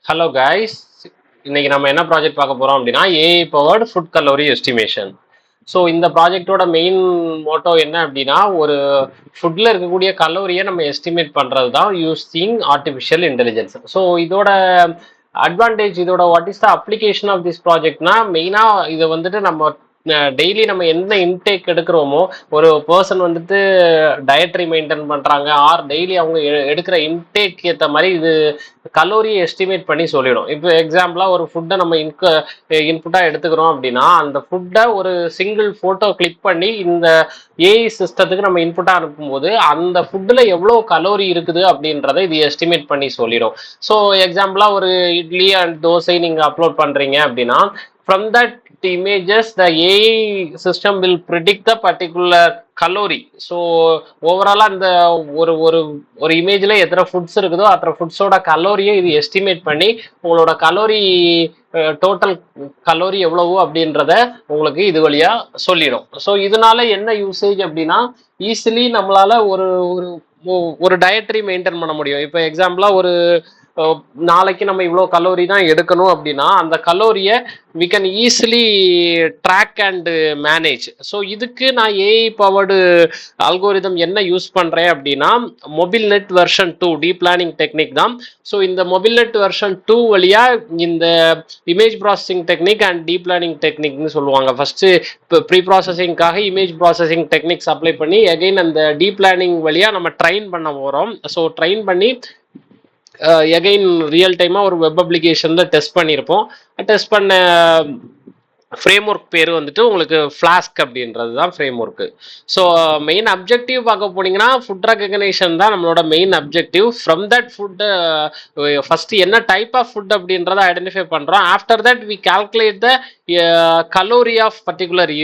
Hello guys, இன்னைக்கு நம்ம என்ன ப்ராஜெக்ட் பார்க்க போறோம் அப்படின்னா AI powered food calorie estimation. So இந்த ப்ராஜெக்டோட மெயின் மோட்டோ என்ன அப்படின்னா, ஒரு ஃபுட்ல இருக்கக்கூடிய கலோரியை நம்ம எஸ்டிமேட் பண்றது தான் யூஸிங் ஆர்டிஃபிஷியல் இன்டெலிஜென்ஸ். ஸோ இதோட அட்வான்டேஜ், இதோட what is the application of this ப்ராஜெக்ட்னா, மெயினா இதை வந்துட்டு நம்ம டெய்லி நம்ம என்ன இன்டேக் எடுக்கிறோமோ, ஒரு பர்சன் வந்துட்டு டயட்ரி மெயின்டைன் பண்றாங்க ஆர் டெய்லி அவங்க எடுக்கிற இன்டேக் ஏற்ற மாதிரி இது கலோரியை எஸ்டிமேட் பண்ணி சொல்லிடும். இப்போ எக்ஸாம்பிளா ஒரு ஃபுட்டை நம்ம இன்புட்டா எடுத்துக்கிறோம் அப்படின்னா, அந்த ஃபுட்டை ஒரு சிங்கிள் போட்டோ கிளிக் பண்ணி இந்த ஏஐ சிஸ்டத்துக்கு நம்ம இன்புட்டா அனுப்பும்போது அந்த ஃபுட்டில் எவ்வளோ கலோரி இருக்குது அப்படின்றத இது எஸ்டிமேட் பண்ணி சொல்லிடும். ஸோ எக்ஸாம்பிளா ஒரு இட்லி அண்ட் தோசை நீங்க அப்லோட் பண்றீங்க அப்படின்னா, from that images the AI system will predict the particular calorie. So ஓவராலாக இந்த ஒரு ஒரு ஒரு இமேஜில் எத்தனை ஃபுட்ஸ் இருக்குதோ அத்தனை ஃபுட்ஸோட கலோரியை இது எஸ்டிமேட் பண்ணி உங்களோட கலோரி டோட்டல் கலோரி எவ்வளவு அப்படின்றத உங்களுக்கு இது வழியா சொல்லிடும். ஸோ இதனால என்ன யூசேஜ் அப்படின்னா, ஈஸிலி நம்மளால ஒரு ஒரு ஒரு டயட்ரி மெயின்டைன் பண்ண முடியும். இப்போ எக்ஸாம்பிளா ஒரு நாளைக்கு நம்ம இவ்வளோ கலோரி தான் எடுக்கணும் அப்படின்னா, அந்த கலோரியை we can easily track and manage. So இதுக்கு நான் ஏஐ பவர்டு அல்கோரிதம் என்ன யூஸ் பண்ணுறேன் அப்படின்னா, mobile net version 2 deep learning technique தான். ஸோ இந்த மொபைல் நெட் வெர்ஷன் 2 வழியாக இந்த image processing technique and deep learning டெக்னிக்னு சொல்லுவாங்க. ஃபர்ஸ்ட் இப்போ ப்ரீ ப்ராசஸிங்காக இமேஜ் ப்ராசஸிங் டெக்னிக்ஸ் அப்ளை பண்ணி அகைன் அந்த டீப் லேர்னிங் வழியாக நம்ம ட்ரைன் பண்ண போகிறோம். ஸோ ட்ரைன் பண்ணி எகைன் ரியல் டைமாக ஒரு வெப் அப்ளிகேஷனில் டெஸ்ட் பண்ணியிருப்போம். டெஸ்ட் பண்ண ஃப்ரேம் ஒர்க் பேர் வந்துட்டு உங்களுக்கு ஃப்ளாஸ்க் அப்படின்றது தான் framework. So main objective பார்க்க போனீங்கன்னா, ஃபுட் ரெகக்னேஷன் தான் நம்மளோட main objective. From that food first என்ன டைப் ஆஃப் ஃபுட் அப்படின்றத ஐடென்டிஃபை பண்ணுறோம். After that we calculate the calorie of particular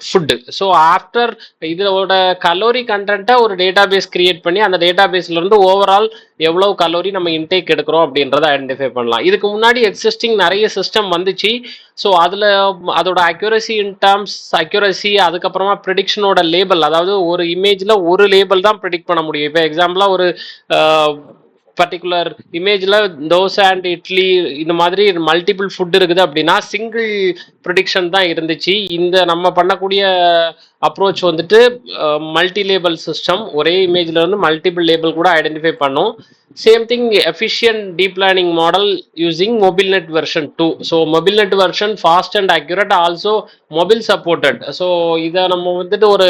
food. So after இதோட கலோரி கண்டென்ட்டை ஒரு டேட்டா பேஸ் கிரியேட் பண்ணி அந்த டேட்டா பேஸ்லேருந்து ஓவரால் எவ்வளோ கலோரி நம்ம இன்டேக் எடுக்கிறோம் அப்படின்றத ஐடென்டிஃபை பண்ணலாம். இதுக்கு முன்னாடி எக்ஸிஸ்டிங் நிறைய சிஸ்டம் வந்துச்சு. ஸோ அதில் அதோட அக்யூரசி இன் டேர்ம்ஸ் அக்யூரசி, அதுக்கப்புறமா ப்ரிடிக்ஷனோட லேபிள், அதாவது ஒரு இமேஜில் ஒரு லேபிள் தான் ப்ரிடிக்ட் பண்ண முடியும். இப்போ எக்ஸாம்பிளாக ஒரு பர்டிகுலர் இமேஜில் தோசை அண்ட் இட்லி இந்த மாதிரி மல்டிபிள் ஃபுட் இருக்குது அப்படின்னா சிங்கிள் ப்ரிடிக்ஷன் தான் இருந்துச்சு. இந்த நம்ம பண்ணக்கூடிய அப்ரோச் வந்துட்டு மல்டி லேபிள் சிஸ்டம், ஒரே இமேஜில் இருந்து மல்டிபிள் லேபிள் கூட ஐடென்டிஃபை பண்ணும். Same thing efficient deep learning model using mobile net version 2. So mobile net version fast and accurate, also mobile supported. So இதை நம்ம வந்துட்டு ஒரு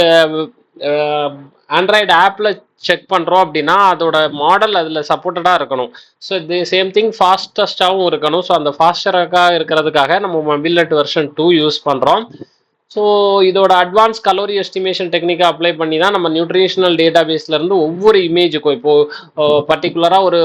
ஆண்ட்ராய்டு ஆப்பில் செக் பண்ணுறோம் அப்படின்னா அதோட மாடல் அதில் சப்போர்ட்டடாக இருக்கணும். ஸோ இது சேம் திங் ஃபாஸ்டஸ்டாகவும் இருக்கணும். ஸோ அந்த ஃபாஸ்டராக இருக்கிறதுக்காக நம்ம மொபைல் நெட் வெர்ஷன் 2 யூஸ் பண்ணுறோம். ஸோ இதோட அட்வான்ஸ் கலோரி எஸ்டிமேஷன் டெக்னிக்கை அப்ளை பண்ணி தான் நம்ம நியூட்ரிஷனல் டேட்டா பேஸ்லேருந்து ஒவ்வொரு இமேஜுக்கும், இப்போது பர்டிகுலராக ஒரு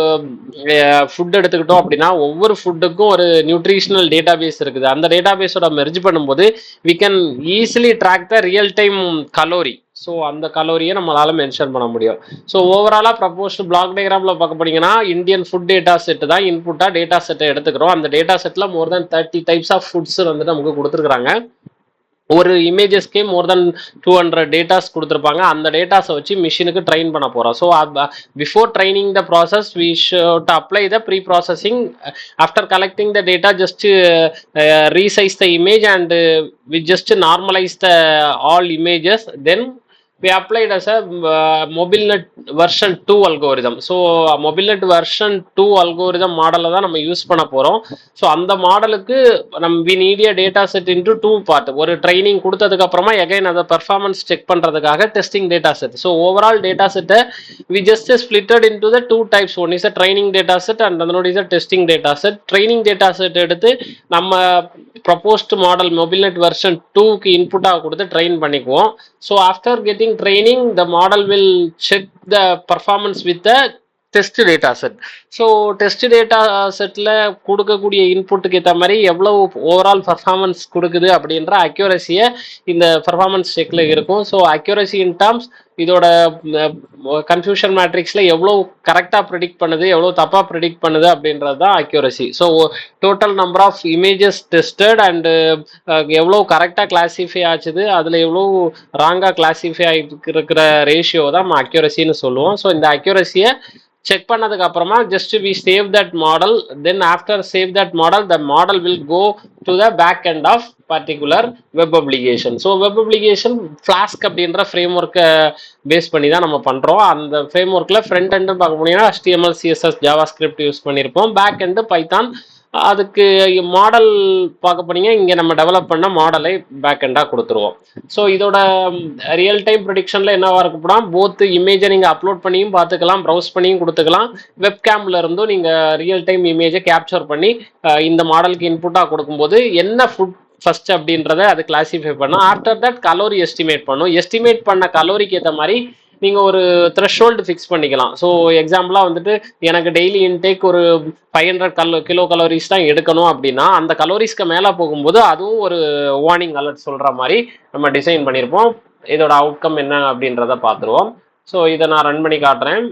ஃபுட் எடுத்துக்கிட்டோம் அப்படின்னா ஒவ்வொரு ஃபுட்டுக்கும் ஒரு நியூட்ரிஷனல் டேட்டா பேஸ் இருக்குது. அந்த டேட்டா பேஸோட மெர்ஜ் பண்ணும்போது we can easily track the real time calorie. So அந்த கலோரியை நம்மளால மென்ஷன் பண்ண முடியும். ஸோ ஓவராலாக ப்ரப்போஸ்டு பிளாக் டயக்ராமில் பார்க்க போனீங்கன்னா, இந்தியன் ஃபுட் டேட்டா செட் தான் இன்புட்டாக டேட்டா செட்டை எடுத்துக்கிறோம். அந்த டேட்டா செட்டில் more than 30 types of foods வந்துட்டு நமக்கு கொடுத்துருக்குறாங்க. ஒரு இமேஜஸ்க்கே மோர் தென் 200 டேட்டாஸ் கொடுத்துருப்பாங்க. அந்த டேட்டாஸை வச்சு மிஷினுக்கு ட்ரெயின் பண்ண போகிறோம். So before training the process we should apply the preprocessing. After collecting the data just resize the image and we just normalize the all images. Then we applied as a MobileNet version 2 algorithm. So MobileNet version 2 algorithm மாடலை தான் நம்ம use பண்ண போகிறோம். So அந்த மாடலுக்கு we need a data set into 2 part. ஒரு training கொடுத்ததுக்கு அப்புறமா எகைன் அதை பெர்ஃபார்மன்ஸ் செக் பண்ணுறதுக்காக testing data set. So overall data செட்டை we just splitted into the 2 types. One is a training data set and another is a testing data set. Training data set எடுத்து நம்ம proposed model MobileNet version 2க்கு இன்புட்டாக கொடுத்து train பண்ணிக்குவோம். So after getting training, the model will check the performance with the test data set. So test data settle கொடுக்கக்கூடிய இன்புட்டுக்கு ஏற்ற மாதிரி எவ்வளோ overall performance கொடுக்குது அப்படின்ற அக்யூரஸியை இந்த பர்ஃபார்மன்ஸ் செக்கில் இருக்கும். ஸோ அக்யூரஸி இன் டேர்ம்ஸ் இதோட கன்ஃபியூஷன் மேட்ரிக்ஸில் எவ்வளோ கரெக்டாக ப்ரிடிக்ட் பண்ணுது, எவ்வளோ தப்பாக ப்ரிடிக்ட் பண்ணுது அப்படின்றது தான் accuracy. So total number of images tested and எவ்வளோ கரெக்டாக கிளாஸிஃபை ஆச்சுது, அதில் எவ்வளோ ராங்காக கிளாஸிஃபை ஆகிட்டு இருக்கிற ரேஷியோ தான் நம்ம அக்யூரஸின்னு சொல்லுவோம். ஸோ இந்த அக்யூரஸியை செக் பண்ணதுக்கு அப்புறமா just we save that model. Then after save that model, the model will go to the back end of particular web application. So web application Flask அப்படின்ற ஃப்ரேம் ஒர்க்கை பேஸ் பண்ணி தான் நம்ம பண்ணுறோம். அந்த ஃப்ரேம் ஒர்க்கில் ஃப்ரண்ட் எண்டு பார்க்க போனீங்கன்னா HTML CSS JavaScript use பண்ணியிருப்போம். Back end Python. அதுக்கு மாடல் பார்க்க போனீங்க, இங்கே நம்ம டெவலப் பண்ண மாடலை பேக் எண்டாக கொடுத்துருவோம். ஸோ இதோட ரியல் டைம் ப்ரொடிக்ஷனில் என்னவா இருக்கப்படா, போத் இமேஜை நீங்கள் அப்லோட் பண்ணியும் பார்த்துக்கலாம், ப்ரௌஸ் பண்ணியும் கொடுத்துக்கலாம். வெப்கேம்ல இருந்தும் நீங்கள் ரியல் டைம் இமேஜை கேப்சர் பண்ணி இந்த மாடலுக்கு இன்புட்டாக கொடுக்கும்போது என்ன ஃபுட் ஃபர்ஸ்ட் அப்படின்றத அது கிளாசிஃபை பண்ணும். ஆஃப்டர் தட் கலோரி எஸ்டிமேட் பண்ணும். எஸ்டிமேட் பண்ண கலோரிக்கு ஏற்ற மாதிரி நீங்கள் ஒரு த்ரெஷ்ஹோல்டு ஃபிக்ஸ் பண்ணிக்கலாம். ஸோ எக்ஸாம்பிளாக வந்துட்டு எனக்கு டெய்லி இன்டேக் ஒரு 500 கிலோ கலோரிஸ் தான் எடுக்கணும் அப்படின்னா, அந்த கலோரிஸ்க்கு மேலே போகும்போது அதுவும் ஒரு வார்னிங் அலர்ட் சொல்கிற மாதிரி நம்ம டிசைன் பண்ணியிருப்போம். இதோட அவுட்கம் என்ன அப்படின்றத பார்த்துருவோம். ஸோ இதை நான் ரன் பண்ணி காட்டுறேன்.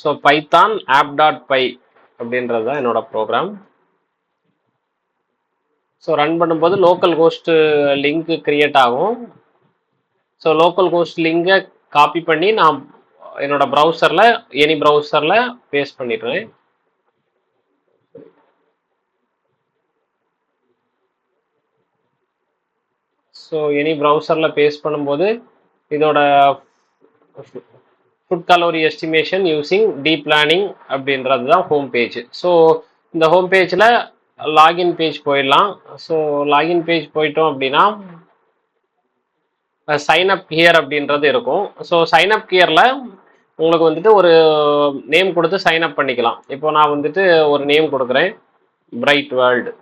ஸோ பைத்தான் app.py அப்படின்றது தான் என்னோட ப்ரோக்ராம். ஸோ ரன் பண்ணும்போது லோக்கல் ஹோஸ்ட் லிங்க் கிரியேட் ஆகும். ஸோ லோக்கல் ஹோஸ்ட் லிங்கை காப்பி பண்ணி நான் என்னோட ப்ரௌசரில் எனி ப்ரௌசரில் பேஸ்ட் பண்ணிடுறேன். ஸோ எனி ப்ரௌசரில் பேஸ்ட் பண்ணும்போது இதோட food calorie estimation using deep learning அப்படின்றது தான் ஹோம் பேஜ். ஸோ இந்த ஹோம் பேஜில் லாகின் பேஜ் போயிடலாம். ஸோ லாகின் பேஜ் போயிட்டோம் அப்படின்னா சைன் அப் ஹியர் அப்படின்றது இருக்கும். ஸோ சைன் அப் ஹியரில் உங்களுக்கு வந்துட்டு ஒரு நேம் கொடுத்து சைன் அப் பண்ணிக்கலாம். இப்போ நான் வந்துட்டு ஒரு நேம் கொடுக்குறேன், பிரைட் வேர்ல்டு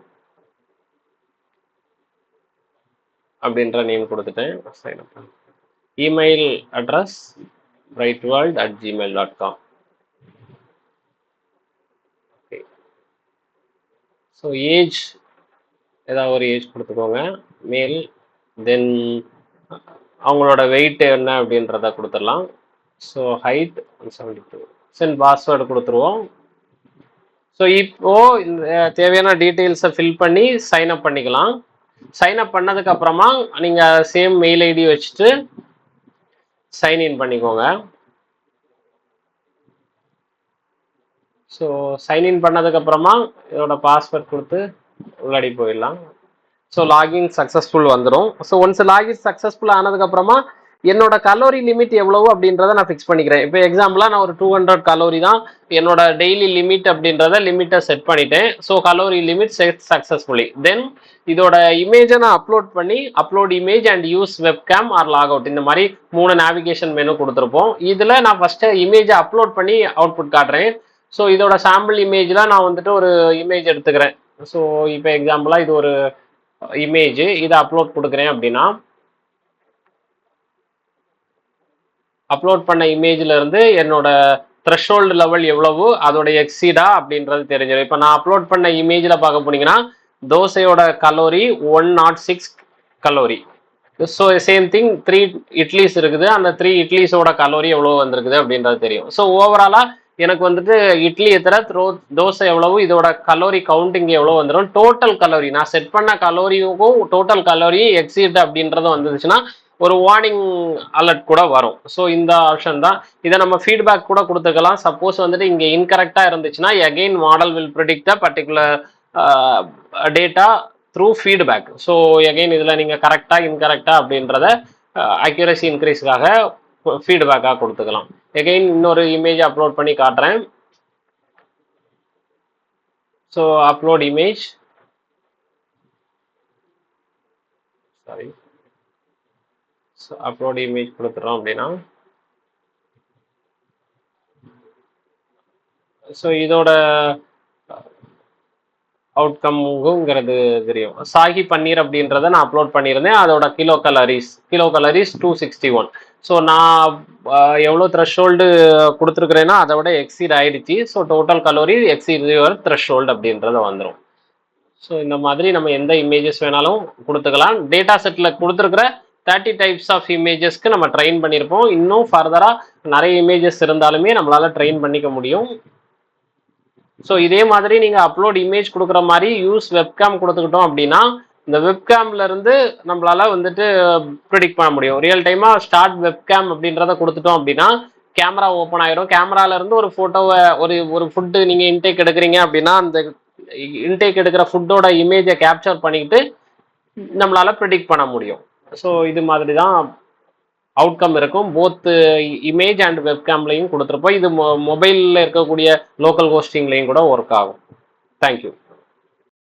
அப்படின்ற நேம் கொடுத்துட்டேன். Sign up. Email address brightworld@gmail.com. So age ஏதாவது ஒரு ஏஜ் கொடுத்துக்கோங்க, மேல். தென் அவங்களோட வெயிட் என்ன அப்படின்றத கொடுத்துடலாம். So height 172. சென்ட் பாஸ்வேர்டு கொடுத்துருவோம். ஸோ இப்போ இந்த தேவையான டீட்டெயில்ஸை ஃபில் பண்ணி சைன் அப் பண்ணிக்கலாம். சைன் அப் பண்ணதுக்கு அப்புறமா நீங்கள் சேம் மெயில் ஐடி வச்சுட்டு சைன்இன் பண்ணிக்கோங்க. ஸோ சைன்இன் பண்ணதுக்கு அப்புறமா இதோட பாஸ்வேர்ட் கொடுத்து உள்ளாடி போயிடலாம். ஸோ லாகின் சக்ஸஸ்ஃபுல் வந்துடும். ஸோ ஒன்ஸ் லாகின் சக்ஸஸ்ஃபுல் ஆனதுக்கப்புறமா என்னோட கலோரி லிமிட் எவ்வளவு அப்படின்றத நான் ஃபிக்ஸ் பண்ணிக்கிறேன். இப்போ எக்ஸாம்பிளாக நான் ஒரு 200 கலோரி தான் என்னோட டெய்லி லிமிட் அப்படின்றத லிமிட்டை செட் பண்ணிட்டேன். So calorie limit set successfully. Then இதோட இமேஜை நான் அப்லோட் பண்ணி upload image and use webcam or log out இந்த மாதிரி 3 நேவிகேஷன் மெனு கொடுத்துருப்போம். இதில் நான் ஃபஸ்ட்டு இமேஜை அப்லோட் பண்ணி அவுட்புட் காட்டுறேன். ஸோ இதோட சாம்பிள் இமேஜில் நான் வந்துட்டு ஒரு இமேஜ் எடுத்துக்கிறேன். ஸோ இப்போ எக்ஸாம்பிளாக இது ஒரு இமேஜ், இதை அப்லோட் கொடுக்குறேன் அப்படின்னா அப்லோட் பண்ண இமேஜில் இருந்து என்னோட த்ரெஷ்ஹோல்டு லெவல் எவ்வளவு, அதோட எக்ஸீடா அப்படின்றது தெரிஞ்சிடும். இப்போ நான் அப்லோட் பண்ண இமேஜில் பார்க்க போனீங்கன்னா தோசையோட calorie 106 calorie. So same thing 3 idlis இருக்குது, அந்த 3 இட்லிஸோட கலோரி எவ்வளோ வந்திருக்குது அப்படின்றது தெரியும். ஸோ ஓவராலாக எனக்கு வந்துட்டு இட்லி எத்தனை, தோசை எவ்வளவு, இதோட கலோரி கவுண்டிங் எவ்வளோ வந்துடும். டோட்டல் கலோரி நான் செட் பண்ண கலோரியும் டோட்டல் கலோரி எக்ஸீட் அப்படின்றதும் வந்துச்சுன்னா ஒரு வார்னிங் அலர்ட் கூட வரும். ஸோ இந்த ஆப்ஷன் தான். இதை நம்ம ஃபீட்பேக் கூட கொடுத்துக்கலாம். சப்போஸ் வந்துட்டு இங்கே இன்கரெக்டாக இருந்துச்சுன்னா again model will predict the particular data through feedback. So again இதில் நீங்கள் கரெக்டாக இன்கரெக்டாக அப்படின்றத அக்யூரசி இன்க்ரீஸ்க்காக ஃபீட்பேக்காக கொடுத்துக்கலாம். எகெயின் இன்னொரு இமேஜ் அப்லோட் பண்ணி காட்டுறேன். So upload image, sorry, so upload image கொடுத்துறோம் அப்படின்னா ஸோ இதோட அவுட்கம்ங்கிறது தெரியும். சாகி பன்னீர் அப்படின்றத நான் அப்லோட் பண்ணியிருந்தேன். அதோட கிலோ கலரிஸ் 261. ஸோ நான் எவ்வளோ த்ரெஷ்ஹோல்டு கொடுத்துருக்குறேன்னா அதை விட எக்ஸீட் ஆயிடுச்சு. So total calorie exceed your threshold அப்படின்றத வந்துடும். ஸோ இந்த மாதிரி நம்ம எந்த இமேஜஸ் வேணாலும் கொடுத்துக்கலாம். டேட்டா செட்டில் கொடுத்துருக்குற 30 டைப்ஸ் ஆஃப் இமேஜஸ்க்கு நம்ம ட்ரெயின் பண்ணியிருப்போம். இன்னும் ஃபர்தராக நிறைய இமேஜஸ் இருந்தாலுமே நம்மளால ட்ரெயின் பண்ணிக்க முடியும். ஸோ இதே மாதிரி நீங்கள் அப்லோட் இமேஜ் கொடுக்குற மாதிரி யூஸ் வெப்கேம் கொடுத்துக்கிட்டோம் அப்படின்னா இந்த வெப்கேம்ல இருந்து நம்மளால வந்துட்டு ப்ரிடிக்ட் பண்ண முடியும். ரியல் டைமா ஸ்டார்ட் வெப்கேம் அப்படின்றத கொடுத்துட்டோம் அப்படின்னா கேமரா ஓப்பன் ஆயிரும். கேமரால இருந்து ஒரு போட்டோவை ஒரு ஃபுட்டு நீங்க இன்டேக் எடுக்கிறீங்க அப்படின்னா அந்த இன்டேக் எடுக்கிற ஃபுட்டோட இமேஜை கேப்சர் பண்ணிக்கிட்டு நம்மளால ப்ரிடிக்ட் பண்ண முடியும். ஸோ இது மாதிரி தான் அவுட்கம் இருக்கும். போத் இமேஜ் அண்ட் வெப்கேம்லையும் கொடுத்துருப்போம். இது மொபைலில் இருக்கக்கூடிய லோக்கல் ஹோஸ்டிங்லையும் கூட ஒர்க் ஆகும். தேங்க்யூ.